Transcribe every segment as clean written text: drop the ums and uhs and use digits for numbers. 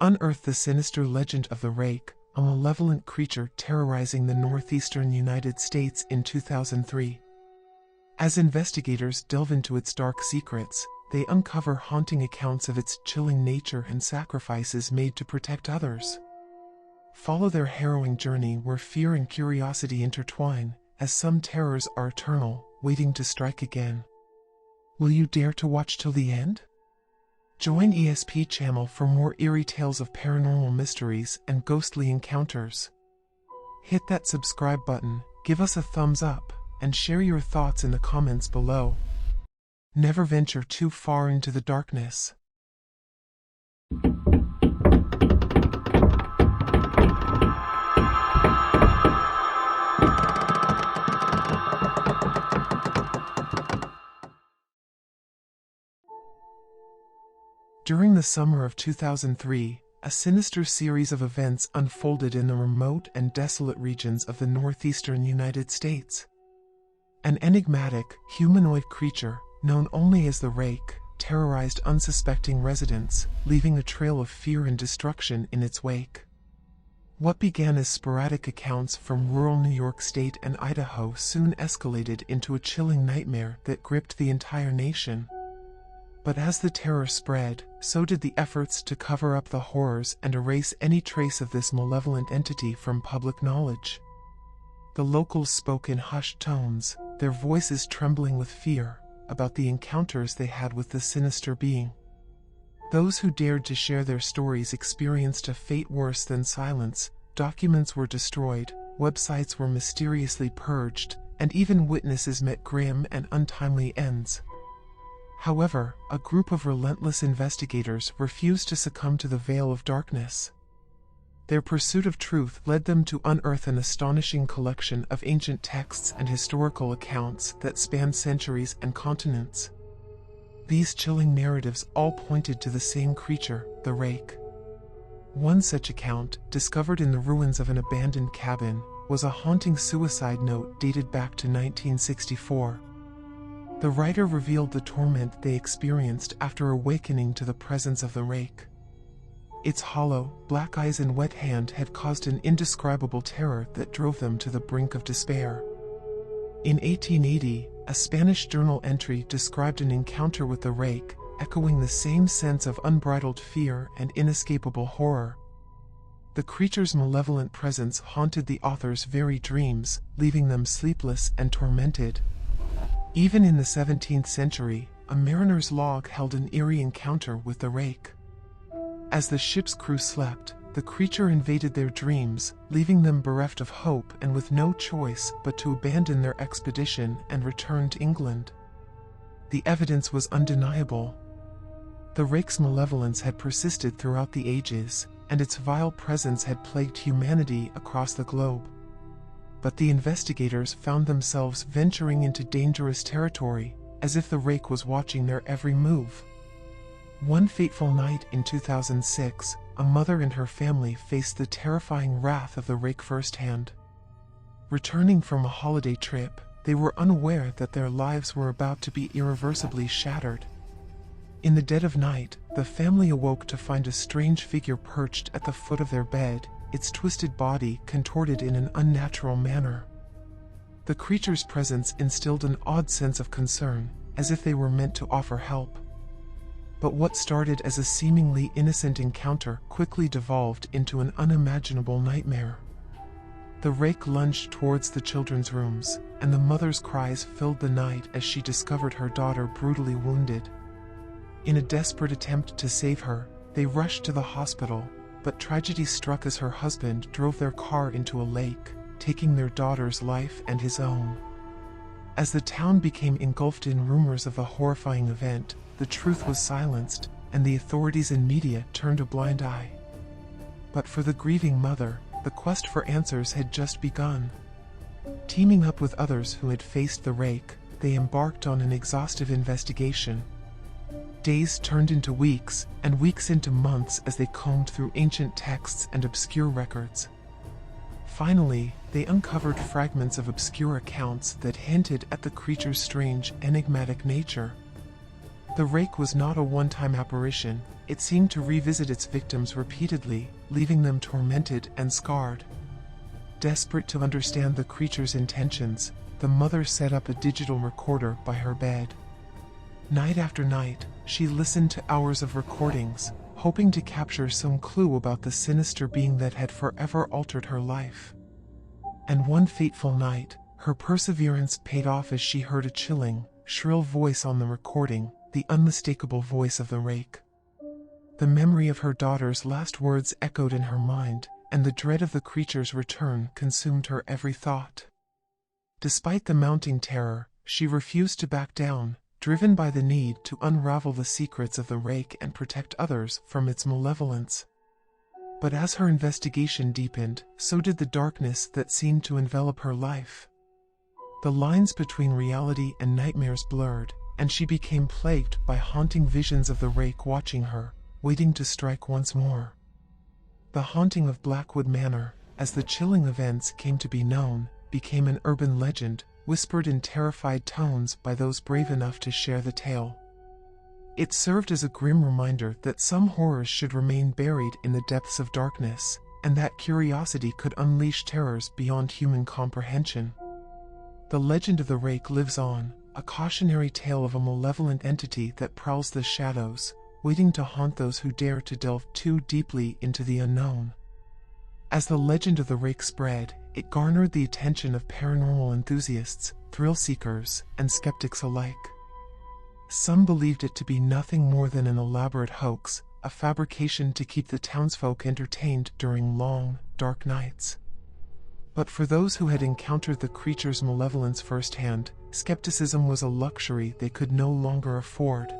unearthed the sinister legend of the Rake, a malevolent creature terrorizing the northeastern United States in 2003. As investigators delve into its dark secrets, they uncover haunting accounts of its chilling nature and sacrifices made to protect others. Follow their harrowing journey where fear and curiosity intertwine, as some terrors are eternal, waiting to strike again. Will you dare to watch till the end? Join ESP Channel for more eerie tales of paranormal mysteries and ghostly encounters. Hit that subscribe button, give us a thumbs up, and share your thoughts in the comments below. Never venture too far into the darkness. During the summer of 2003, a sinister series of events unfolded in the remote and desolate regions of the northeastern United States. An enigmatic, humanoid creature, known only as the Rake, terrorized unsuspecting residents, leaving a trail of fear and destruction in its wake. What began as sporadic accounts from rural New York State and Idaho soon escalated into a chilling nightmare that gripped the entire nation. But as the terror spread, so did the efforts to cover up the horrors and erase any trace of this malevolent entity from public knowledge. The locals spoke in hushed tones, their voices trembling with fear, about the encounters they had with the sinister being. Those who dared to share their stories experienced a fate worse than silence. Documents were destroyed, websites were mysteriously purged, and even witnesses met grim and untimely ends. However, a group of relentless investigators refused to succumb to the veil of darkness. Their pursuit of truth led them to unearth an astonishing collection of ancient texts and historical accounts that span centuries and continents. These chilling narratives all pointed to the same creature, the Rake. One such account, discovered in the ruins of an abandoned cabin, was a haunting suicide note dated back to 1964. The writer revealed the torment they experienced after awakening to the presence of the Rake. Its hollow, black eyes and wet hand had caused an indescribable terror that drove them to the brink of despair. In 1880, a Spanish journal entry described an encounter with the Rake, echoing the same sense of unbridled fear and inescapable horror. The creature's malevolent presence haunted the author's very dreams, leaving them sleepless and tormented. Even in the 17th century, a mariner's log held an eerie encounter with the Rake. As the ship's crew slept, the creature invaded their dreams, leaving them bereft of hope and with no choice but to abandon their expedition and return to England. The evidence was undeniable. The Rake's malevolence had persisted throughout the ages, and its vile presence had plagued humanity across the globe. But the investigators found themselves venturing into dangerous territory, as if the Rake was watching their every move. One fateful night in 2006, a mother and her family faced the terrifying wrath of the Rake firsthand. Returning from a holiday trip, they were unaware that their lives were about to be irreversibly shattered. In the dead of night, the family awoke to find a strange figure perched at the foot of their bed, its twisted body contorted in an unnatural manner. The creature's presence instilled an odd sense of concern, as if they were meant to offer help. But what started as a seemingly innocent encounter quickly devolved into an unimaginable nightmare. The Rake lunged towards the children's rooms, and the mother's cries filled the night as she discovered her daughter brutally wounded. In a desperate attempt to save her, they rushed to the hospital, but tragedy struck as her husband drove their car into a lake, taking their daughter's life and his own. As the town became engulfed in rumors of the horrifying event, the truth was silenced, and the authorities and media turned a blind eye. But for the grieving mother, the quest for answers had just begun. Teaming up with others who had faced the Rake, they embarked on an exhaustive investigation. Days turned into weeks, and weeks into months as they combed through ancient texts and obscure records. Finally, they uncovered fragments of obscure accounts that hinted at the creature's strange, enigmatic nature. The rake was not a one-time apparition. It seemed to revisit its victims repeatedly, leaving them tormented and scarred. Desperate to understand the creature's intentions, the mother set up a digital recorder by her bed. Night after night, she listened to hours of recordings, hoping to capture some clue about the sinister being that had forever altered her life. And one fateful night, her perseverance paid off as she heard a chilling, shrill voice on the recording, the unmistakable voice of the rake. The memory of her daughter's last words echoed in her mind, and the dread of the creature's return consumed her every thought. Despite the mounting terror, she refused to back down, driven by the need to unravel the secrets of the rake and protect others from its malevolence. But as her investigation deepened, so did the darkness that seemed to envelop her life. The lines between reality and nightmares blurred, and she became plagued by haunting visions of the rake watching her, waiting to strike once more. The haunting of Blackwood Manor, as the chilling events came to be known, became an urban legend, whispered in terrified tones by those brave enough to share the tale. It served as a grim reminder that some horrors should remain buried in the depths of darkness, and that curiosity could unleash terrors beyond human comprehension. The legend of the rake lives on, a cautionary tale of a malevolent entity that prowls the shadows, waiting to haunt those who dare to delve too deeply into the unknown. As the legend of the rake spread, it garnered the attention of paranormal enthusiasts, thrill seekers, and skeptics alike. Some believed it to be nothing more than an elaborate hoax, a fabrication to keep the townsfolk entertained during long, dark nights. But for those who had encountered the creature's malevolence firsthand, skepticism was a luxury they could no longer afford.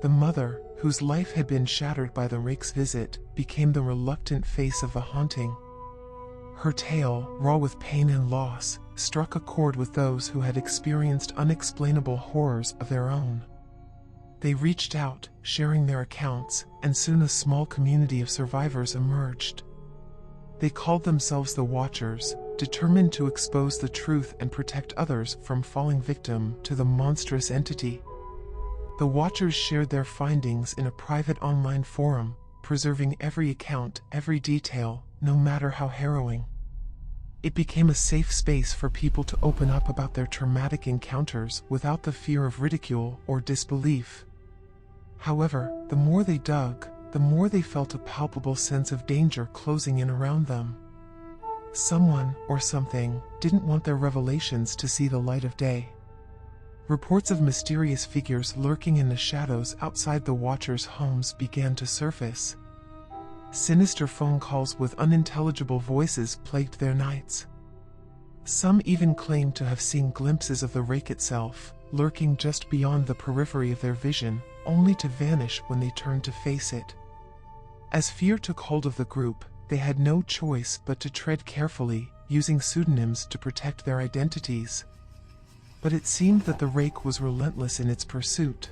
The mother, whose life had been shattered by the rake's visit, became the reluctant face of the haunting. Her tale, raw with pain and loss, struck a chord with those who had experienced unexplainable horrors of their own. They reached out, sharing their accounts, and soon a small community of survivors emerged. They called themselves the Watchers, determined to expose the truth and protect others from falling victim to the monstrous entity. The Watchers shared their findings in a private online forum, preserving every account, every detail, no matter how harrowing. It became a safe space for people to open up about their traumatic encounters without the fear of ridicule or disbelief. However, the more they dug, the more they felt a palpable sense of danger closing in around them. Someone, or something, didn't want their revelations to see the light of day. Reports of mysterious figures lurking in the shadows outside the Watchers' homes began to surface. Sinister phone calls with unintelligible voices plagued their nights. Some even claimed to have seen glimpses of the rake itself, lurking just beyond the periphery of their vision, only to vanish when they turned to face it. As fear took hold of the group, they had no choice but to tread carefully, using pseudonyms to protect their identities. But it seemed that the rake was relentless in its pursuit.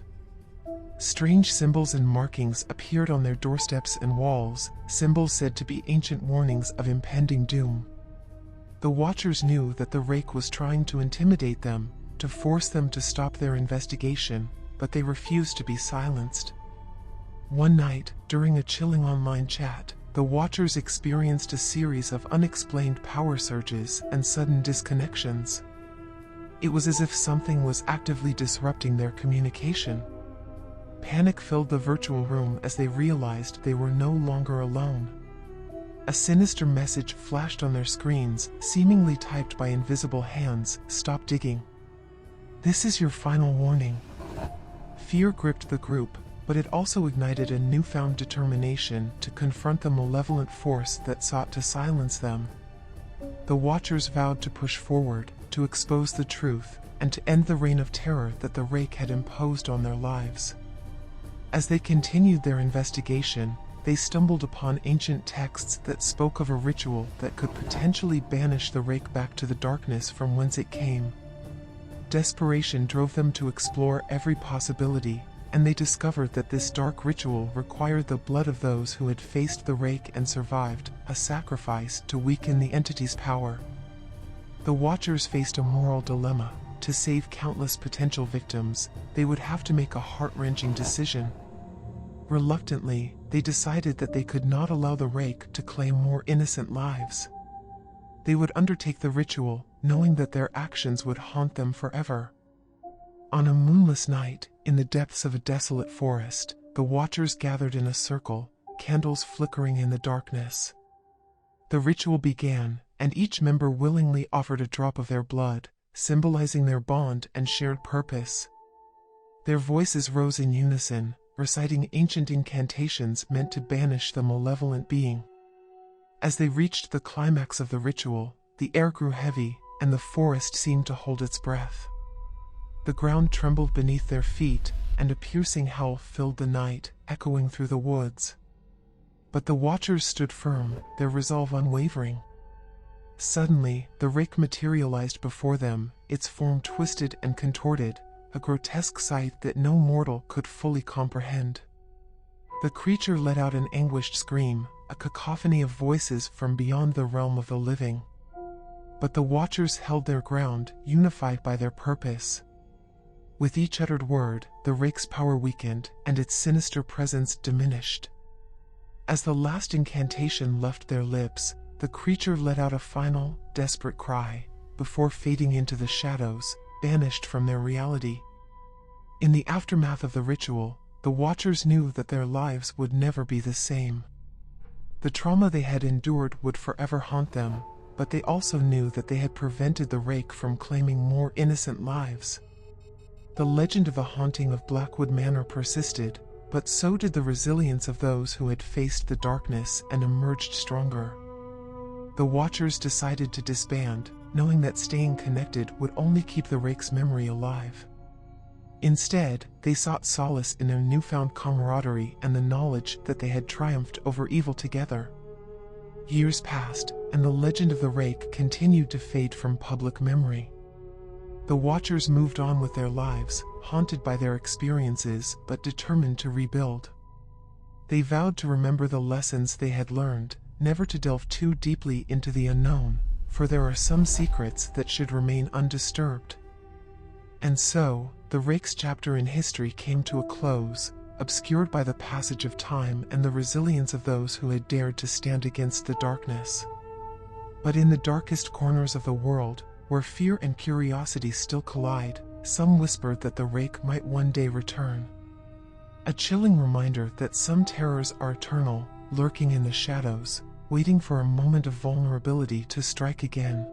Strange symbols and markings appeared on their doorsteps and walls, symbols said to be ancient warnings of impending doom. The Watchers knew that the rake was trying to intimidate them, to force them to stop their investigation, but they refused to be silenced. One night, during a chilling online chat, the Watchers experienced a series of unexplained power surges and sudden disconnections. It was as if something was actively disrupting their communication. Panic filled the virtual room as they realized they were no longer alone. A sinister message flashed on their screens, seemingly typed by invisible hands: "Stop digging. This is your final warning." Fear gripped the group, but it also ignited a newfound determination to confront the malevolent force that sought to silence them. The Watchers vowed to push forward, to expose the truth, and to end the reign of terror that the rake had imposed on their lives. As they continued their investigation, they stumbled upon ancient texts that spoke of a ritual that could potentially banish the rake back to the darkness from whence it came. Desperation drove them to explore every possibility, and they discovered that this dark ritual required the blood of those who had faced the rake and survived, a sacrifice to weaken the entity's power. The Watchers faced a moral dilemma. to save countless potential victims, they would have to make a heart-wrenching decision. Reluctantly, they decided that they could not allow the Rake to claim more innocent lives. They would undertake the ritual, knowing that their actions would haunt them forever. On a moonless night, in the depths of a desolate forest, the Watchers gathered in a circle, candles flickering in the darkness. The ritual began, and each member willingly offered a drop of their blood, symbolizing their bond and shared purpose. Their voices rose in unison, reciting ancient incantations meant to banish the malevolent being. As they reached the climax of the ritual, the air grew heavy, and the forest seemed to hold its breath. The ground trembled beneath their feet, and a piercing howl filled the night, echoing through the woods. But the Watchers stood firm, their resolve unwavering. Suddenly, the Rake materialized before them, its form twisted and contorted, a grotesque sight that no mortal could fully comprehend. The creature let out an anguished scream, a cacophony of voices from beyond the realm of the living. But the Watchers held their ground, unified by their purpose. With each uttered word, the Rake's power weakened, and its sinister presence diminished. As the last incantation left their lips, the creature let out a final, desperate cry, before fading into the shadows, banished from their reality. In the aftermath of the ritual, the Watchers knew that their lives would never be the same. The trauma they had endured would forever haunt them, but they also knew that they had prevented the Rake from claiming more innocent lives. The legend of the haunting of Blackwood Manor persisted, but so did the resilience of those who had faced the darkness and emerged stronger. The Watchers decided to disband, knowing that staying connected would only keep the Rake's memory alive. Instead, they sought solace in their newfound camaraderie and the knowledge that they had triumphed over evil together. Years passed, and the legend of the Rake continued to fade from public memory. The Watchers moved on with their lives, haunted by their experiences but determined to rebuild. They vowed to remember the lessons they had learned, never to delve too deeply into the unknown, for there are some secrets that should remain undisturbed. And so, the Rake's chapter in history came to a close, obscured by the passage of time and the resilience of those who had dared to stand against the darkness. But in the darkest corners of the world, where fear and curiosity still collide, some whispered that the Rake might one day return. A chilling reminder that some terrors are eternal, lurking in the shadows, waiting for a moment of vulnerability to strike again.